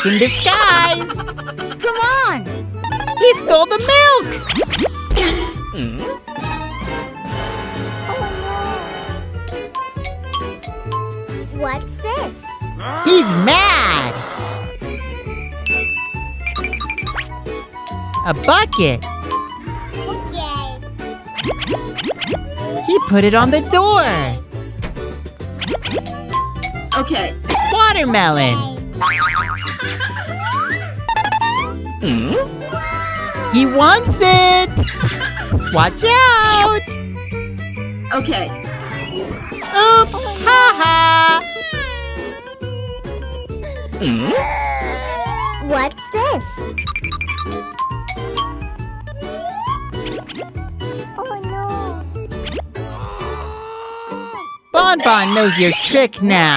trick in disguise. Come on! He stole the milk. What's this? He's mad. A bucket. Okay. He put it on the door. Okay. Watermelon. He wants it. Watch out. Okay. Oops. Ha ha. What's this? Oh no! Bon Bon knows your trick now.